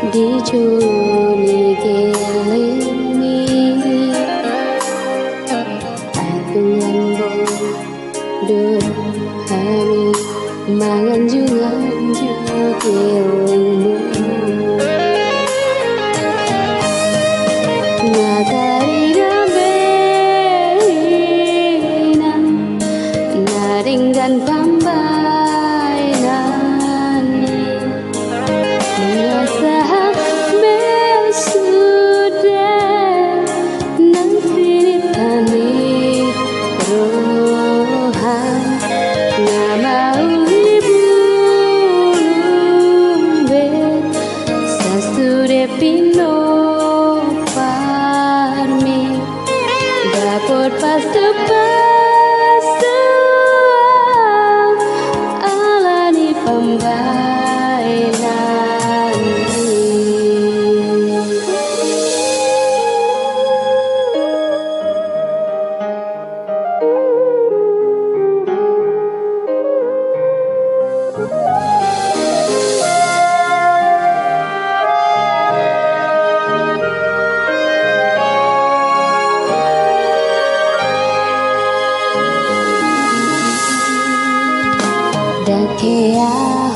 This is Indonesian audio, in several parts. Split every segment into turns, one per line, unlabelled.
di joloni gellengmi aku lambok rohami mangaju gellengmon ngagari dabena naringgan Alani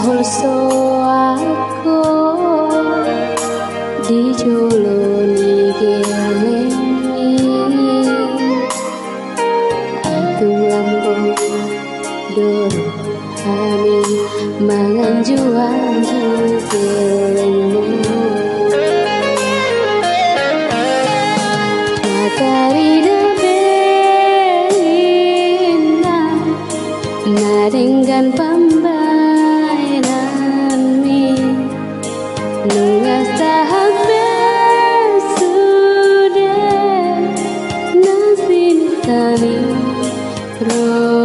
holsohan di joloni gellengmi aku lambok rohami mangaju gellengmon ngagari dabena naringgan nungas tahap sudah nasib tani roha